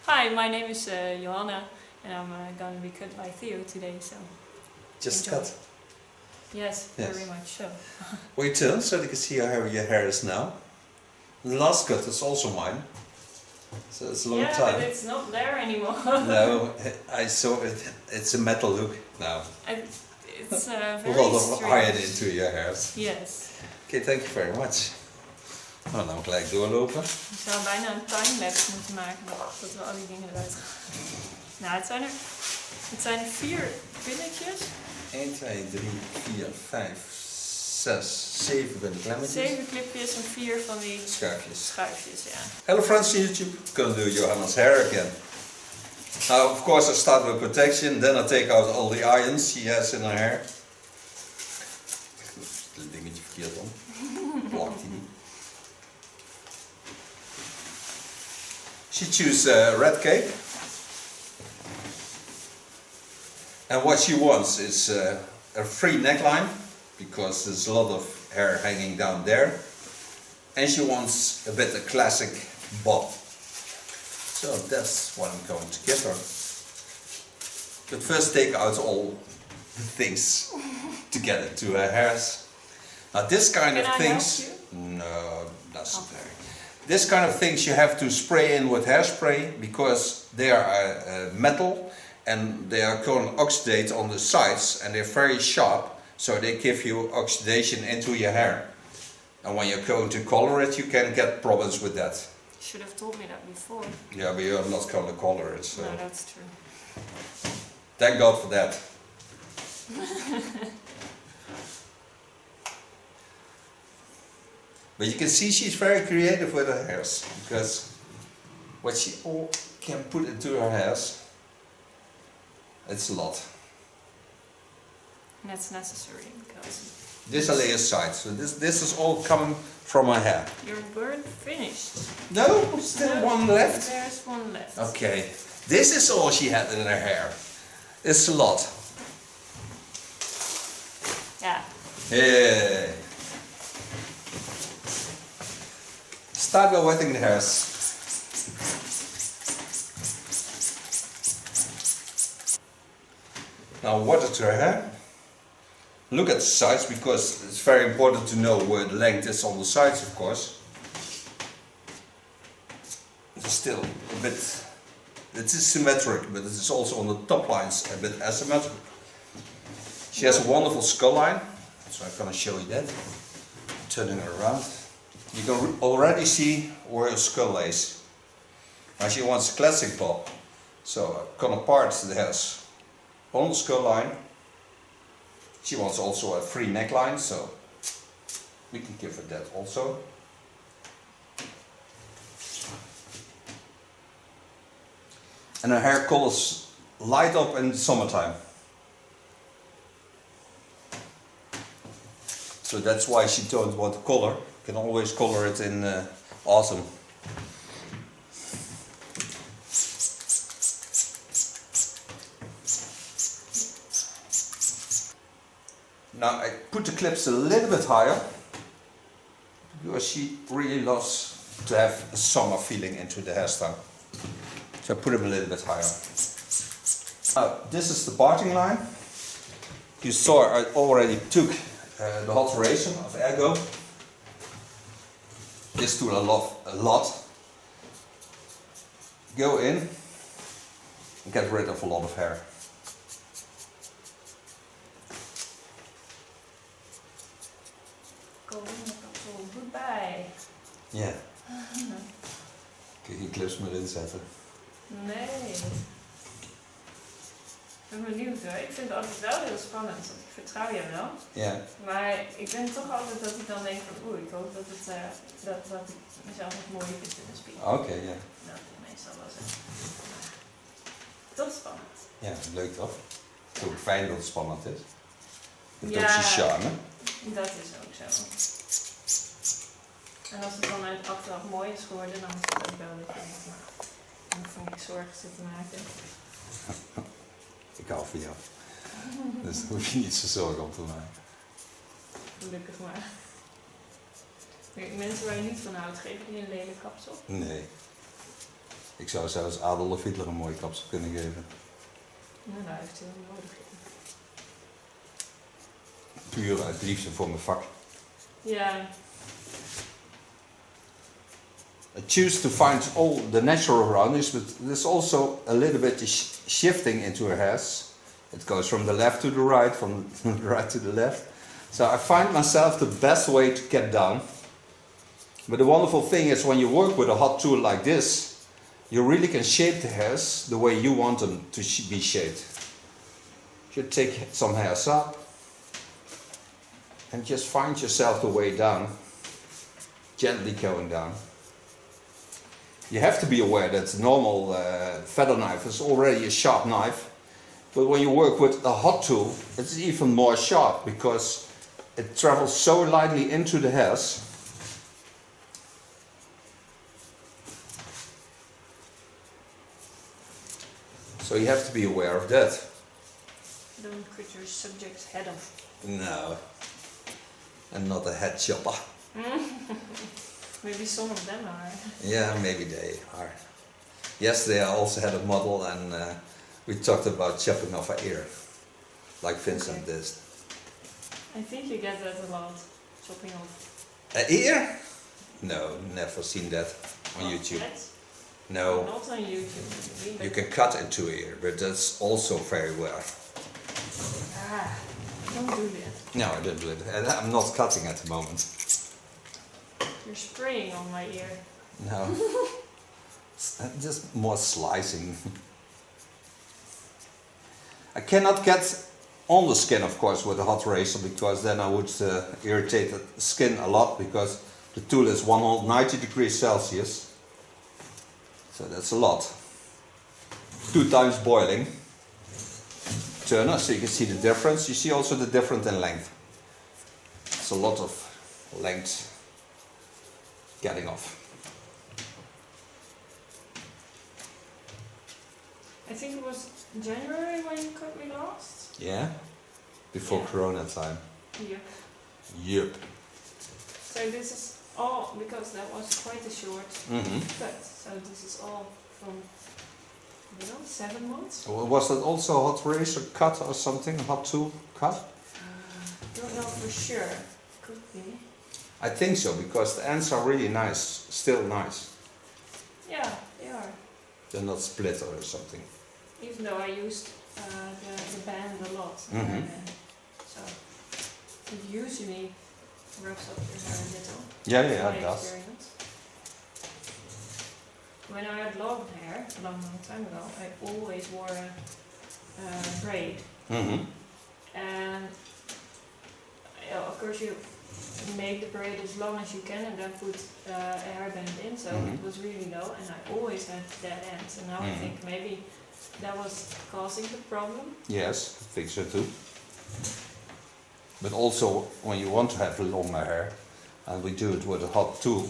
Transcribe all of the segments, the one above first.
Hi, my name is Johanna and I'm going to be cut by Theo today, so... Just enjoy. cut. Yes, very much so. Wait turn so they can see how your hair is now. The last cut is also mine. So it's a long time. Yeah, but it's not there anymore. No, I saw it. It's a metal look now. It's very A lot of strange. iron into your hairs. Yes. Okay, thank you very much. Nou, dan gelijk doorlopen. Ik zou bijna een timelapse moeten maken, dat we al die dingen eruit gaan. Nou, het zijn er 4 pinnetjes. 1, 2, 3, 4, 5, 6, 7 bij de klemmetjes. 7 clipjes en 4 van die schuifjes, ja. Hello friends on YouTube, gonna do Johanna's hair again. Now of course I start with protection, then I take out all the irons she has in her hair. Dat dingetje verkeerd om. Plakt hij niet. She choose red cape. And what she wants is a free neckline, because there's a lot of hair hanging down there. And she wants a bit of classic bob. So that's what I'm going to give her. But first take out all the things to get it to her hairs. Now this kind of things... No, necessary. This kind of things you have to spray in with hairspray, because they are metal and they are going to oxidate on the sides, and they're very sharp, so they give you oxidation into your hair. And when you're going to color it, you can get problems with that. You should have told me that before. Yeah, but you're not going to color it, so... No, that's true. Thank God for that. But you can see she's very creative with her hairs, because what she all can put into her hairs, it's a lot. And that's necessary, because... This I lay aside, so this is all coming from her hair. You weren't finished. No, still one left. There's one left. Okay, this is all she had in her hair. It's a lot. Yeah. Yeah. Start by wetting the hairs. Now water to her hair. Look at the sides, because it's very important to know where the length is on the sides, of course. It's still a bit, it is symmetric, but it is also on the top lines a bit asymmetric. She has a wonderful skull line, so I'm going to show you that. Turning her around. You can already see where her skull lays. Now she wants a classic bob, so I'm going to part the hairs on the skull line. She wants also a free neckline, so we can give her that also. And her hair colors light up in the summertime. So that's why she don't want to color. You can always color it in autumn. Now I put the clips a little bit higher, because she really loves to have a summer feeling into the hairstyle. So I put them a little bit higher. Now this is the parting line. You saw I already took the alteration of Ergo. This tool I love a lot. Go in and get rid of a lot of hair. Goodbye. Ja. Kun je die clips maar inzetten? Nee. Ik ben benieuwd hoor. Ik vind het altijd wel heel spannend, want ik vertrouw je wel. Ja. Maar ik ben toch altijd dat ik dan denk van oeh, ik hoop dat, dat ik mezelf nog mooier vind in de spiegel. Oké, ja. Dat is meestal wel zo. Toch spannend. Ja, leuk toch? Het is ook fijn dat het spannend is. Het is Ja, ook zijn charme. Dat is ook zo. En als het dan uit achteraf mooi is geworden, dan is het ook wel dat je denkt, nou, dan vond ik zorgen zitten maken. Ik hou van jou. Dus daar hoef je niet zo zorgen om te maken. Gelukkig maar. Mensen waar je niet van houdt, geven die een lelijk kapsel? Nee. Ik zou zelfs Adolf Hitler een mooie kapsel kunnen geven. Nou, dat heeft hij wel nodig. Puur uit liefde voor mijn vak. Ja. I choose to find all the natural roundings, but there's also a little bit shifting into her hairs. It goes from the left to the right, from the right to the left. So I find myself the best way to get down. But the wonderful thing is when you work with a hot tool like this, you really can shape the hairs the way you want them to be shaped. You take some hairs up and just find yourself the way down, gently going down. You have to be aware that the normal feather knife is already a sharp knife, but when you work with a hot tool, it's even more sharp because it travels so lightly into the hairs. So you have to be aware of that. Don't cut your subject's head off. No, I'm not a head chopper. Maybe some of them are. Yeah, maybe they are. Yesterday I also had a model and we talked about chopping off her ear, like Vincent did. I think you get that a lot, chopping off. An ear? No, never seen that on YouTube. Yet? No, Not on YouTube. you can cut into ear, but that's also very rare. Ah, don't do that. No, I don't do it. And I'm not cutting at the moment. You're spraying on my ear. No, just more slicing. I cannot get on the skin, of course, with a hot razor because then I would irritate the skin a lot because the tool is 190 degrees Celsius. So that's a lot. 2 times boiling. Turner, so you can see the difference. You see also the difference in length. It's a lot of length getting off. I think it was January when you cut me last. Yeah? Before Yeah. Corona time. Yep. Yep. So this is all, because that was quite a short cut. So this is all from, 7 months? Was that also a hot razor cut or something? A hot tool cut? Don't know for sure. Could be. I think so, because the ends are really nice, still nice. Yeah, they are. They're not split or something. Even though I used the band a lot. So it usually rubs up your hair a little. Yeah, My it does. experience. When I had long hair, a long time ago, I always wore a braid. And of course you make the braid as long as you can and then put a hairband in, so it was really low and I always had dead ends. And now I think maybe that was causing the problem. Yes, I think so too. But also when you want to have longer hair, and we do it with a hot tool,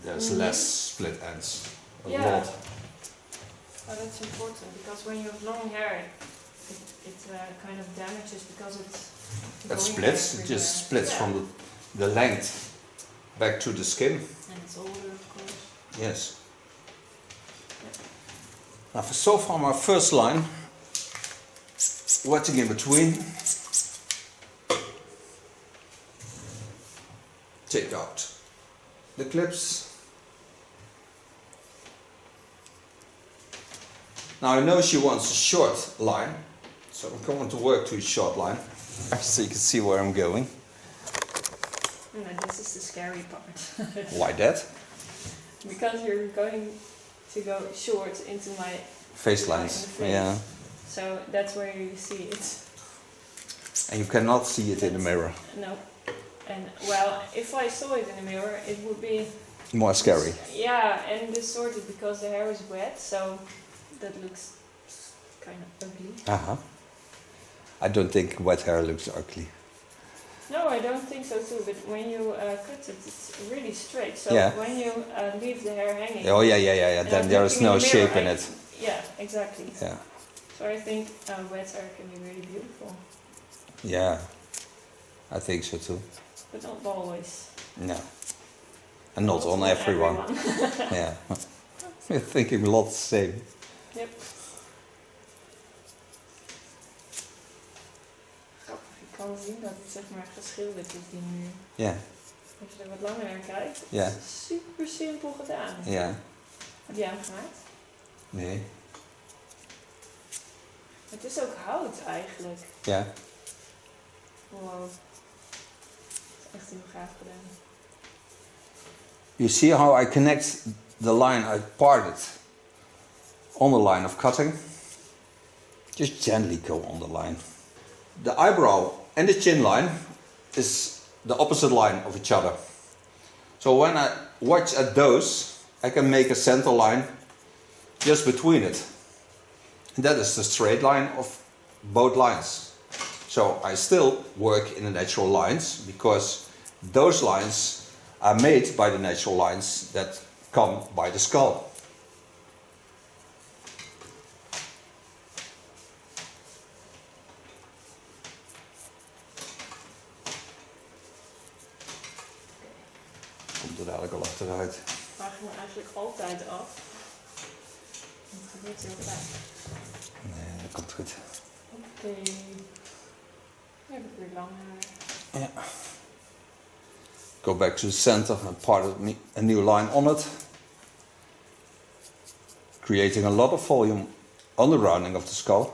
there's less split ends. A lot. Oh, that's important because when you have long hair, it kind of damages because it's It splits, it just splits from the length back to the skin. And it's older, of course. Yes. Now for so far my first line, wetting in between, take out the clips. Now I know she wants a short line, so I'm going to work to a short line, so you can see where I'm going. And this is the scary part. Why that? Because you're going to go short into my Face lines, face. yeah. So that's where you see it. And you cannot see it in the mirror. No. And well, if I saw it in the mirror, it would be More scary. yeah, and distorted because the hair is wet, so that looks kind of ugly. I don't think wet hair looks ugly. No, I don't think so too. But when you cut it, it's really straight. So Yeah. when you leave the hair hanging, Oh yeah. and Then I'm there is looking no in the mirror, shape in it. Yeah, exactly. Yeah. So I think wet hair can be really beautiful, Yeah. I think so too. but not always. No. And not on everyone. Yeah. We're thinking a lot the same. Yep. Grappig, je kan zien dat het zeg maar geschilderd is die muur. Ja. Als je er wat langer naar kijkt, Ja. het is super simpel gedaan. Ja. Heb jij hem gemaakt? Nee. Het is ook hout eigenlijk. Ja. Wow. Het is echt heel gaaf gedaan. You see how I connect the line I parted on the line of cutting? Just gently go on the line. The eyebrow and the chin line is the opposite line of each other. So when I watch at those, I can make a center line just between it. And that is the straight line of both lines. So I still work in the natural lines because those lines are made by the natural lines that come by the skull. Komt er dadelijk al achteruit. Ik vraag me eigenlijk altijd af. Het gebeurt heel vaak. Nee, dat komt goed. Oké. Nu heb ik weer lang haar. Ja. Go back to the center and part a new line on it. Creating a lot of volume on the rounding of the skull.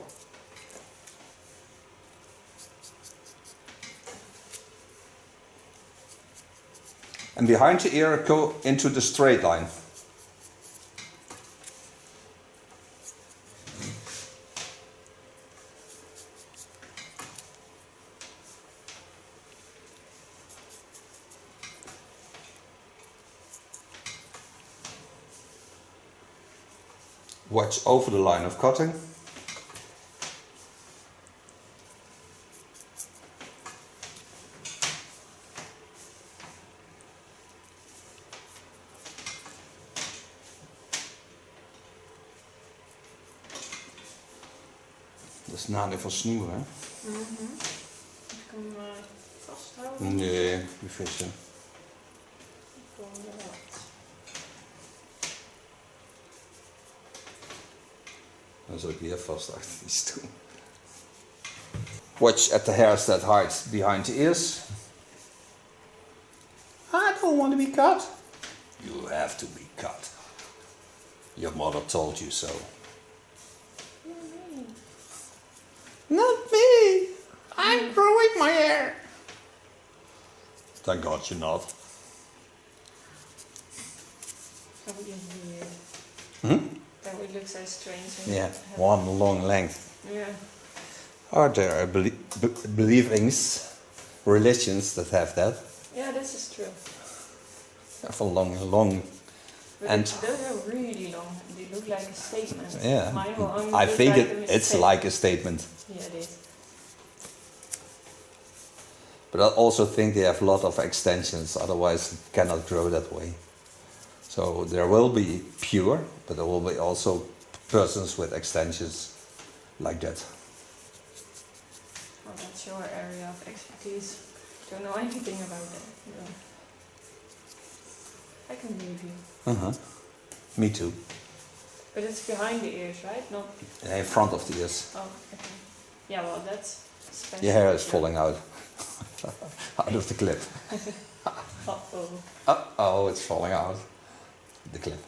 And behind the ear, go into the straight line. Watch over the line of cutting. Dat is nadeel van snoer, hè? Ik kan hem vasthouden. Nee, die vissen. Dan zal ik weer vast achter die stoel. Watch at the hairs that hide behind the ears. I don't want to be cut. You have to be cut. Your mother told you so. Not me. I'm growing my hair. Thank God you're not. That would be weird. That would look so strange. when Yeah, you have- one long length. Yeah. Are there believings, religions that have that? Yeah, this is true. Have a long. But And- those are really long. They look like a statement. Yeah, Mine will only I look think like a it's mistake. like a statement. Yeah, it is. But I also think they have a lot of extensions, otherwise it cannot grow that way. So there will be pure, but there will be also persons with extensions like that. Well, that's your area of expertise. Don't know anything about that. No. I can believe you. Me too. But it's behind the ears, right? Not. In front of the ears. Oh, okay. Yeah, well, that's special. Your hair is falling out. Out of the clip. Uh-oh. Oh, it's falling out. The clip.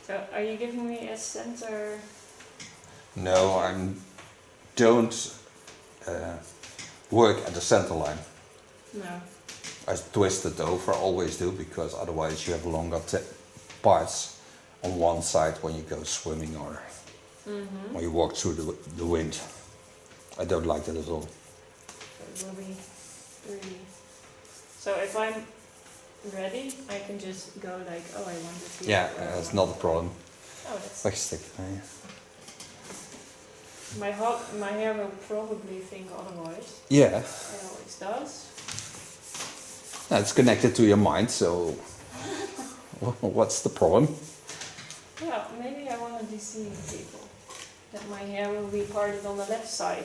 So, are you giving me a center? No, don't work at the center line. No. I twist it over, always do, because otherwise you have longer parts on one side when you go swimming or when you walk through the wind. I don't like that at all. So it will be really. So if I'm ready, I can just go like, oh, I want it here. Yeah, or I that's want not a it problem. there. Oh, that's. Wegstick. My hair will probably think otherwise. Yeah, It always does. it's connected to your mind, so what's the problem? Yeah, maybe I want to deceive people. That my hair will be parted on the left side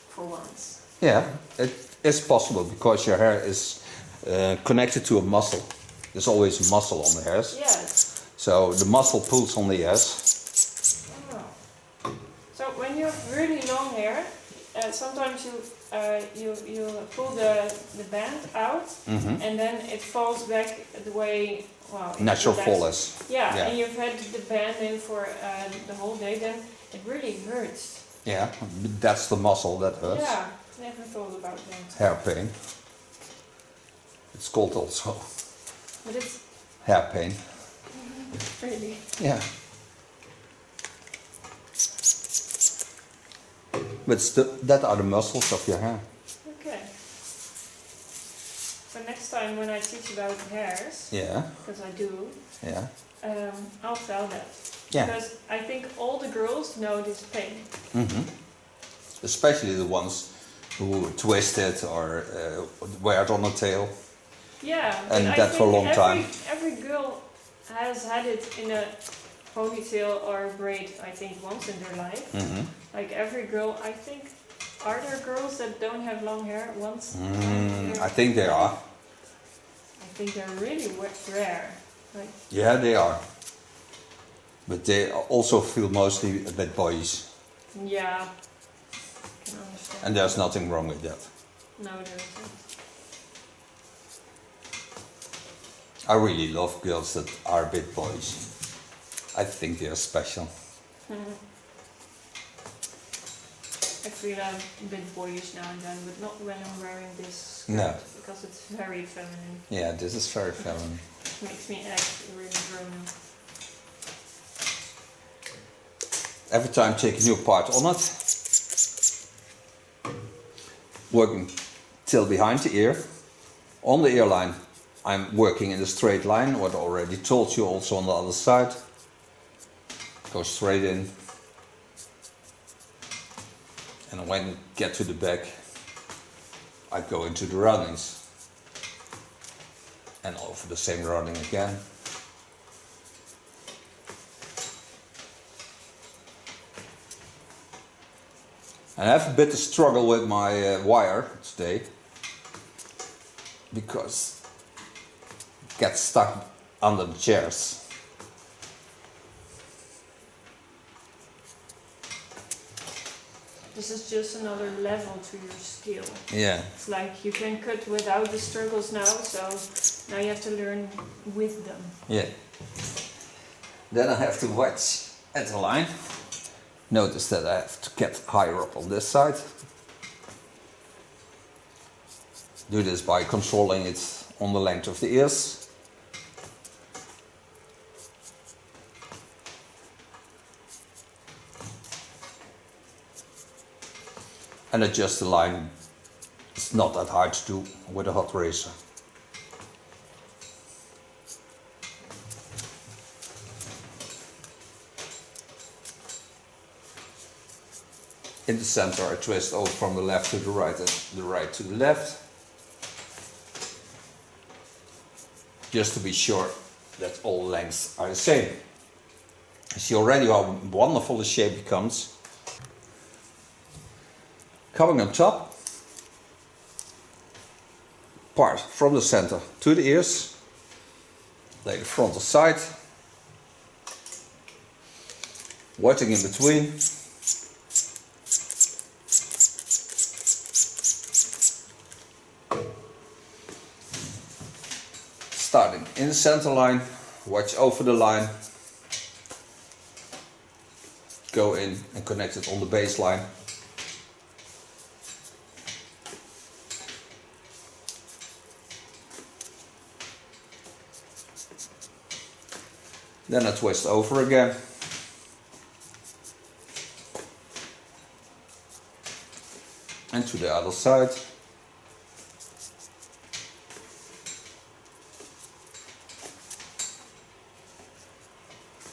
for once. Yeah, it is possible because your hair is connected to a muscle. There's always muscle on the hairs. Yes. So the muscle pulls on the hairs. Oh. So when you have really long hair, sometimes you pull the band out, and then it falls back the way, well, Natural fall is. Yeah, and you've had the band in for the whole day, then it really hurts. Yeah, that's the muscle that hurts. Yeah, never thought about that. Hair pain. It's called also But it's hair pain. really. Yeah. But that are the muscles of your hair. Okay. So next time when I teach about hairs, Yeah. because I do, Yeah. I'll tell that. Yeah. Because I think all the girls know this pain. Especially the ones who twist it or wear it on the tail. Yeah, And but that I for a think long time. Every girl has had it in a ponytail or braid, I think, once in their life. Like every girl, I think, are there girls that don't have long hair once? I think they are. I think they're really rare. Like, Yeah, they are. But they also feel mostly a bit boyish. yeah, I can understand. And there's nothing wrong with that. No, there isn't. I really love girls that are a bit boyish. I think they're special. I feel I'm a bit boyish now and then, but not when I'm wearing this skirt, No. because it's very feminine. Yeah, this is very feminine. It makes me act really grown up. Every time take a new part on it. Working till behind the ear. On the ear line, I'm working in a straight line, what I already told you, also on the other side. Go straight in. And when I get to the back, I go into the roundings. And over the same rounding again. And I have a bit of struggle with my wire today, because it gets stuck under the chairs. This is just another level to your skill. Yeah. It's like you can cut without the struggles now, so now you have to learn with them. Yeah. Then I have to watch at the line. Notice that I have to get higher up on this side. Do this by controlling it on the length of the ears. And adjust the line. It's not that hard to do with a hot razor. In the center I twist over from the left to the right and the right to the left. Just to be sure that all lengths are the same. See already how wonderful the shape becomes. Coming on top, part from the center to the ears, lay the frontal side, wetting in between, starting in the center line, watch over the line, go in and connect it on the baseline. Then I twist over again. And to the other side.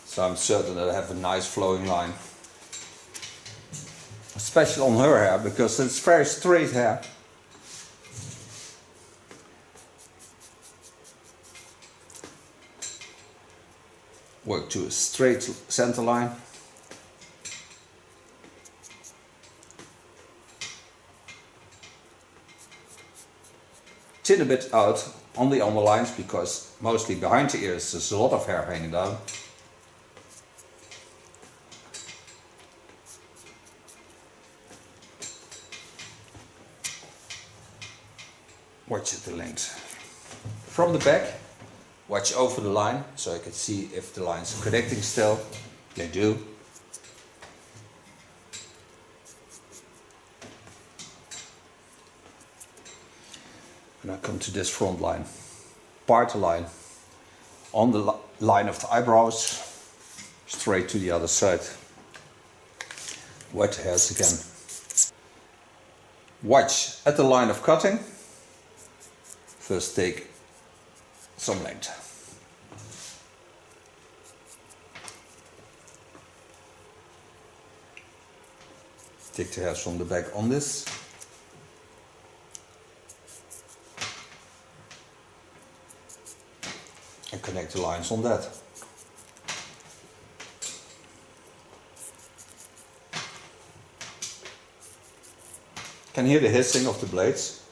So I'm certain that I have a nice flowing line. Especially on her hair, because it's very straight hair. Work to a straight center line. Thin a bit out on the underlines because mostly behind the ears there's a lot of hair hanging down. Watch at the length. From the back, watch over the line so I can see if the lines are connecting still. They do. And I come to this front line. Part the line on the line of the eyebrows, straight to the other side. Wet the hairs again. Watch at the line of cutting. First take some length. Take the hairs from the back on this. And connect the lines on that. Can hear the hissing of the blades.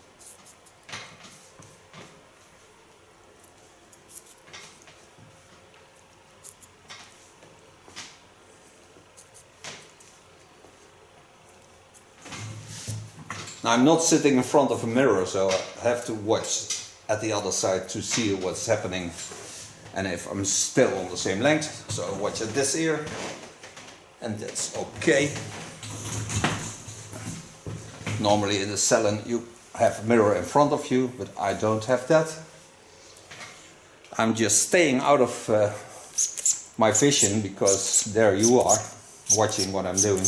Now, I'm not sitting in front of a mirror, so I have to watch at the other side to see what's happening and if I'm still on the same length. So I watch at this ear and that's okay. Normally in the salon you have a mirror in front of you, but I don't have that. I'm just staying out of my vision because there you are watching what I'm doing.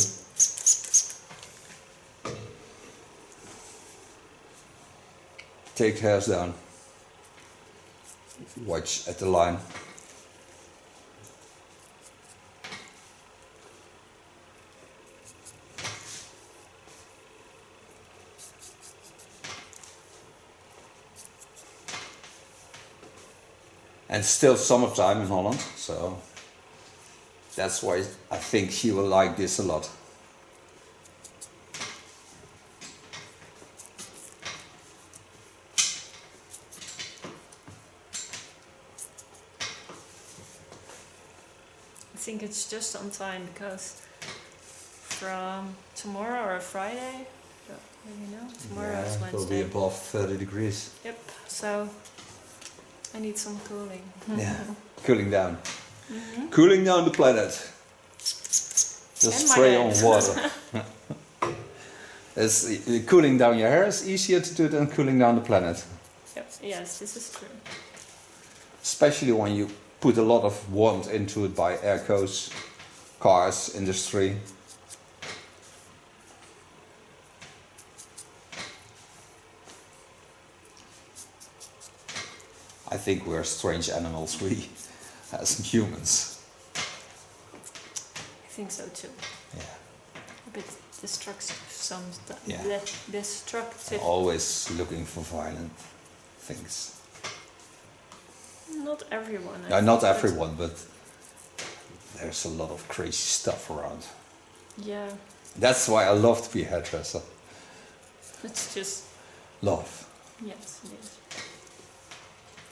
Take the hairs down. Watch at the line. And still summertime in Holland, so that's why I think she will like this a lot. I think it's just on time because from tomorrow or Friday, maybe no, tomorrow is it Wednesday. will be above 30 degrees. Yep, so I need some cooling. Yeah, cooling down. Cooling down the planet. Just And my spray on head. water. Cooling down your hair is easier to do than cooling down the planet. Yep, yes, this is true. Especially when you put a lot of warmth into it by aircos, cars, industry. I think we're strange animals, we, as humans. I think so too. Yeah. A bit destructive sometimes. Yeah. Destructive. Always looking for violent things. Not everyone. No, not everyone, but there's a lot of crazy stuff around. Yeah, That's why I love to be a hairdresser. it's just, Love. yes, it is.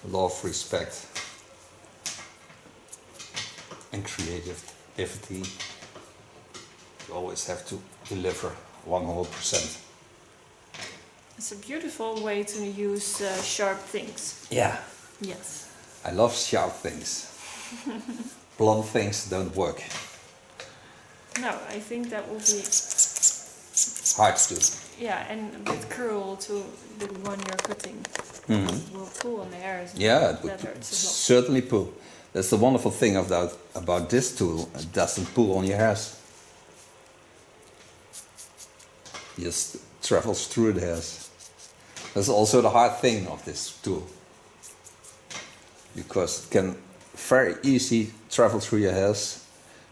Love, respect, and creativity. You always have to deliver 100%. It's a beautiful way to use sharp things. Yeah. Yes. I love sharp things. Blunt things don't work. No, I think that will be, Hard to do. yeah, and a bit cruel to the one you're cutting. Mm-hmm. Will pull on the hairs. and Yeah, it would that hurts a lot. certainly pull. That's the wonderful thing about this tool. It doesn't pull on your hairs. It just travels through the hairs. That's also the hard thing of this tool. Because it can very easy travel through your hairs,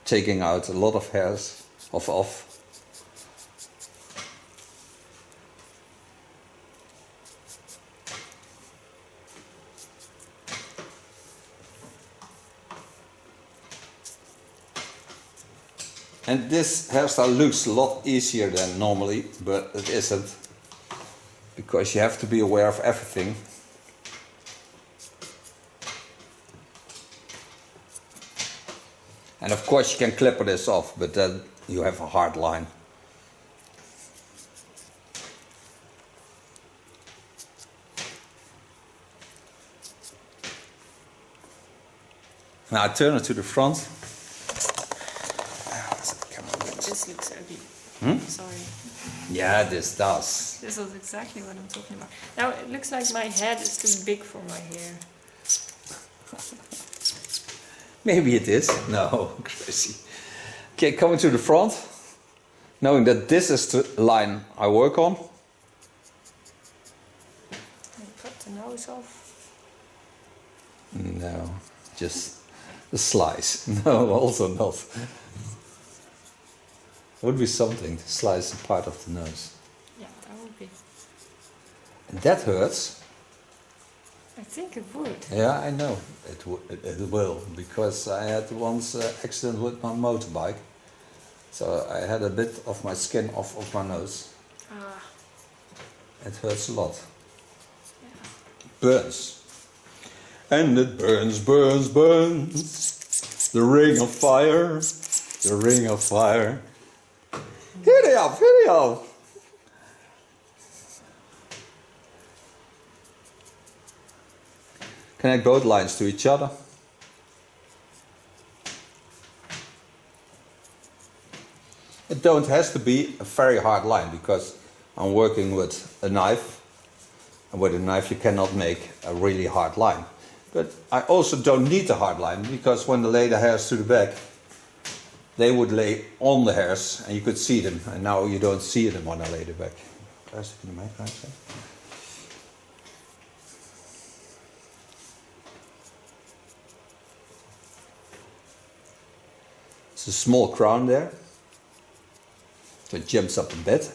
taking out a lot of hairs off. And this hairstyle looks a lot easier than normally, but it isn't. Because you have to be aware of everything. And of course you can clipper this off, but then you have a hard line. Now I turn it to the front. This looks ugly. Sorry. Yeah, this does. This is exactly what I'm talking about. Now it looks like my head is too big for my hair. Maybe it is. No, crazy. Okay, coming to the front. Knowing that this is the line I work on. And cut the nose off. No, just the slice. No, also not. Would be something to slice a part of the nose. Yeah, that would be. And that hurts. I think it would. Yeah, I know it will, because I had once an accident with my motorbike. So I had a bit of my skin off of my nose. Ah. It hurts a lot. Yeah. Burns. And it burns, burns, burns. The ring of fire. The ring of fire. Video, video. Connect both lines to each other. It don't has to be a very hard line, because I'm working with a knife, and with a knife you cannot make a really hard line. But I also don't need a hard line, because when they lay the hairs to the back, they would lay on the hairs and you could see them, and now you don't see them when I lay the back. It's a small crown there, so it jumps up a bit.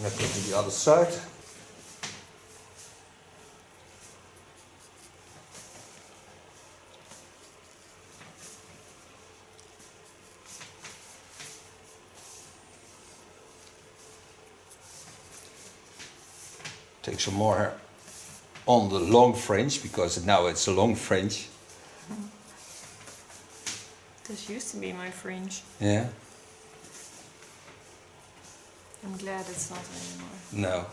Let's go to the other side. Take some more hair on the long fringe, because now it's a long fringe. This used to be my fringe. Yeah. I'm glad it's not anymore. No.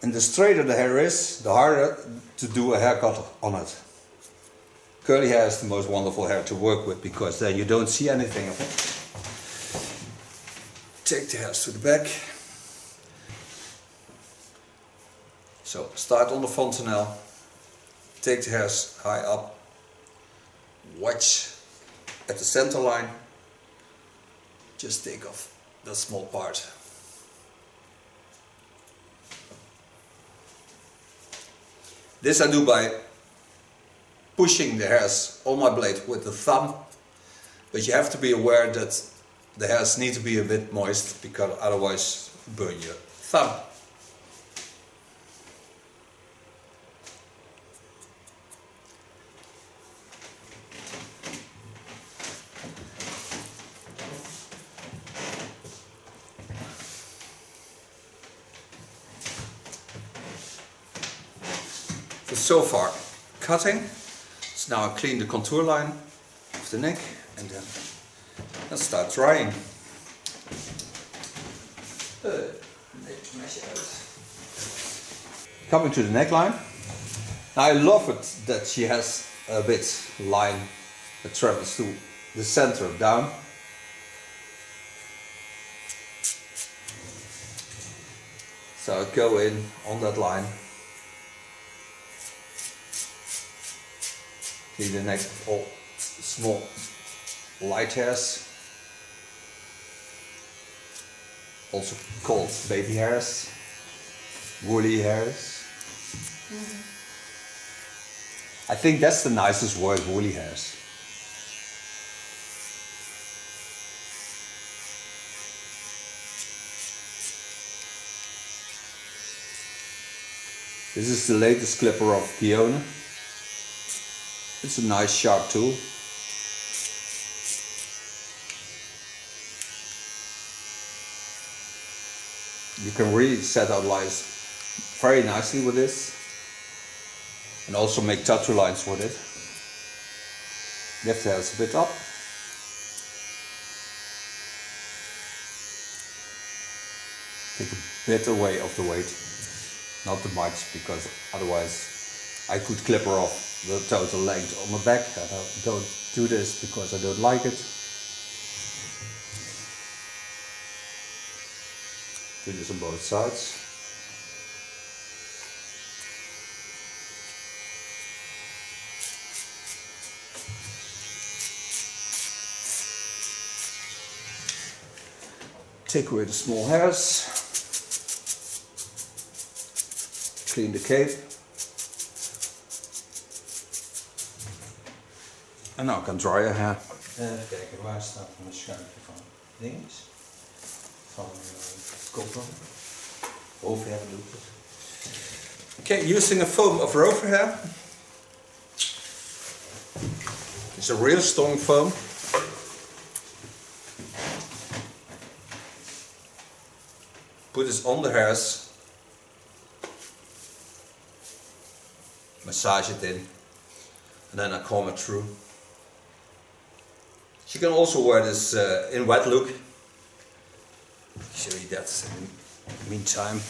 And the straighter the hair is, the harder to do a haircut on it. Curly hair is the most wonderful hair to work with, because then you don't see anything of it. Take the hairs to the back. So start on the fontanelle, take the hairs high up, watch at the center line, just take off that small part. This I do by pushing the hairs on my blade with the thumb, but you have to be aware that the hairs need to be a bit moist, because otherwise you burn your thumb. So far cutting, so now I clean the contour line of the neck, and then let's start drying. Coming to the neckline. Now I love it that she has a bit line that travels to the center down. So I go in on that line. Clean the neck of all small light hairs, also called baby hairs, woolly hairs. I think that's the nicest word, woolly hairs. This is the latest clipper of Johanna. It's a nice sharp tool. You can really set out lines very nicely with this. And also make tattoo lines with it. Lift the hairs a bit up. Take a bit away of the weight. Not too much, because otherwise I could clipper off the total length on my back. I don't do this because I don't like it. Do this on both sides. Take away the small hairs. Clean the cape. En nou kan dry je hair. Even kijken, waar staat mijn schuifje van dinges? Van koppen. Overhair doe ik het. Okay, using a foam of rover hair. It's a real strong foam. Put this on the hairs. Massage it in. And then I comb it through. You can also wear this in wet look. I'll show you that in the meantime.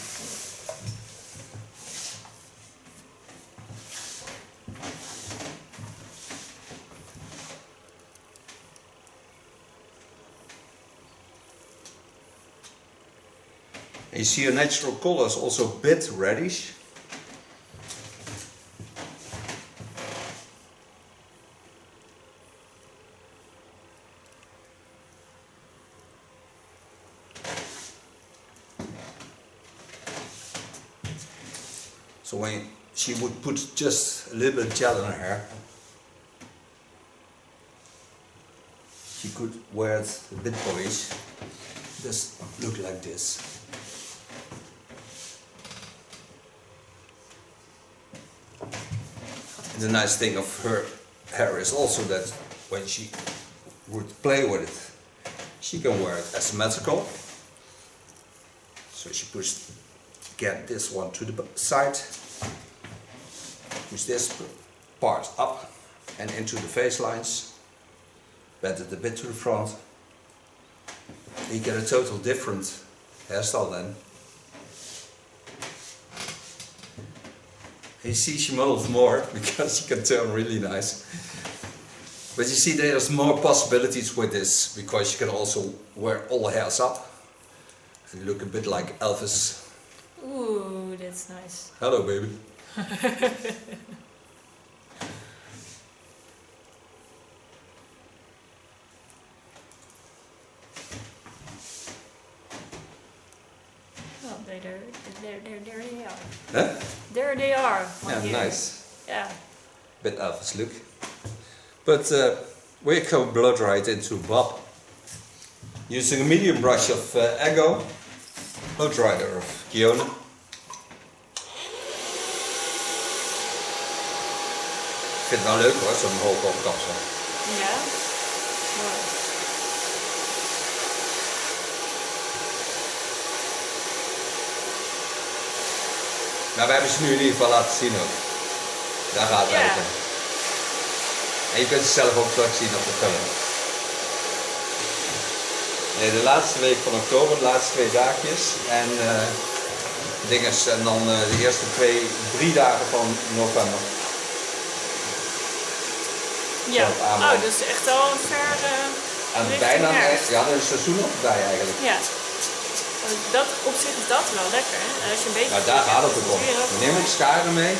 And you see your natural color is also a bit reddish. So when she would put just a little bit of gel in her hair, she could wear it a bit boyish. Just look like this. And the nice thing of her hair is also that when she would play with it, she can wear it asymmetrical. So she pushed, get this one to the side, push this part up and into the face lines, bend it a bit to the front. You get a total different hairstyle then. You see she models more because she can turn really nice. But you see there's more possibilities with this because you can also wear all the hairs up and look a bit like Elvis. Ooh, that's nice. Hello baby. Well, there they are. Huh? There they are. Yeah, here. nice. Yeah. Bit Elvis look. But we can blow dry it into Bob. Using a medium brush of Ego, blow dryer of Johanna. Ik vind het wel leuk hoor, zo'n hoogopkapsel. Ja. Mooi. Maar we hebben ze nu in ieder geval laten zien ook. Daar gaat het Ja. eigenlijk om. En je kunt ze zelf ook terugzien op de film. Nee, de laatste week van oktober, de laatste 2 dagjes. En dinges, en dan de eerste 3 dagen van november. Ja. Zo, aanbod. Oh, dus echt al een ver En richting bijna, herfst. ja, er is seizoen nog bij eigenlijk. Ja. Dat, op zich is dat wel lekker. En als je een beetje... Nou, daar gaat het ook om. We nemen ook scharen mee.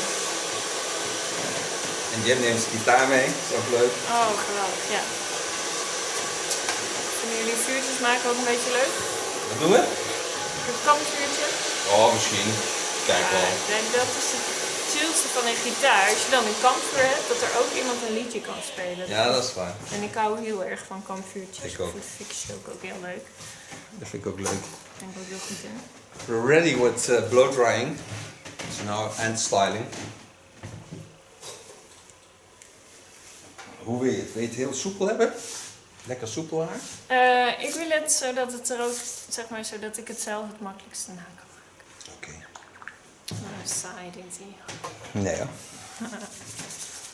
En Jim neemt zijn gitaar mee, dat is ook leuk. Oh, geweldig, ja. Vinden jullie vuurtjes maken ook een beetje leuk? Wat doen we? Een kampvuurtje? Oh, misschien. Kijk Ja, wel. ik denk dat is het chillste van een gitaar. Als je dan een kampvuur hebt, dat er ook iemand een liedje kan spelen. Ja, dat is waar. En ik hou heel erg van kampvuurtjes. Ik ook. Dat vind ik ook heel leuk. Dat vind ik ook leuk. Ik denk ook heel goed in. We're ready with blow drying. So now end styling. Hoe wil je het? Wil je het heel soepel hebben? Lekker soepel haar? Ik wil het zodat het er ook, zeg maar, zodat ik het zelf het makkelijkste na kan maken. Oké. Saai dit hier. Nee hoor.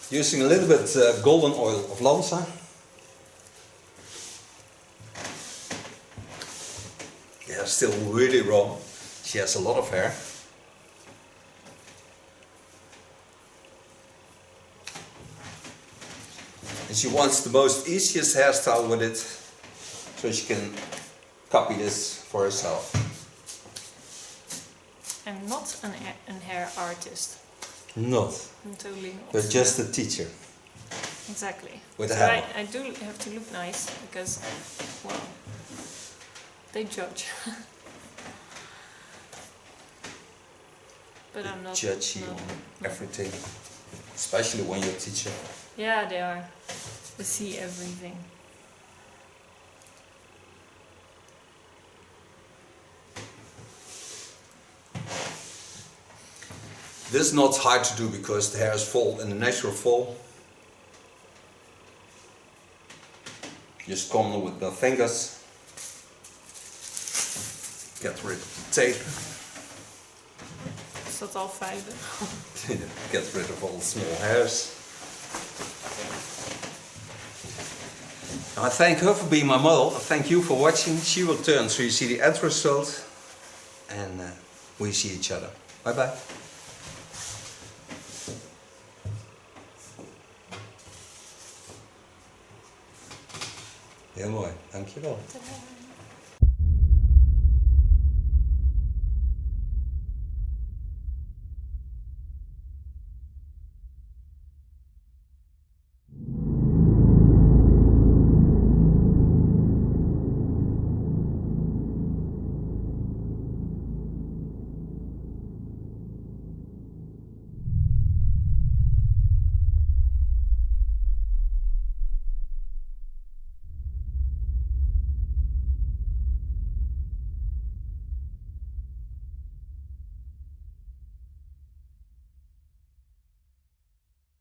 Using a little bit golden oil of Lanza. Yeah, still really raw. She has a lot of hair. And she wants the most easiest hairstyle with it, so she can copy this for herself. I'm not an hair artist. Not. I'm totally not. But just a teacher. Exactly. With a so hammer. I do have to look nice because, well, they judge. But I'm not. Judge you no. on everything, especially when you're a teacher. Yeah, they are. They see everything. This is not hard to do because the hair is full in the natural fall. Just comb with the fingers. Get rid of the tape. Is dat al veilig? Get rid of all the small hairs. I thank her for being my model. I thank you for watching. She will turn so you see the end result. And we see each other. Bye bye. Heel mooi, dankjewel. Tadaa.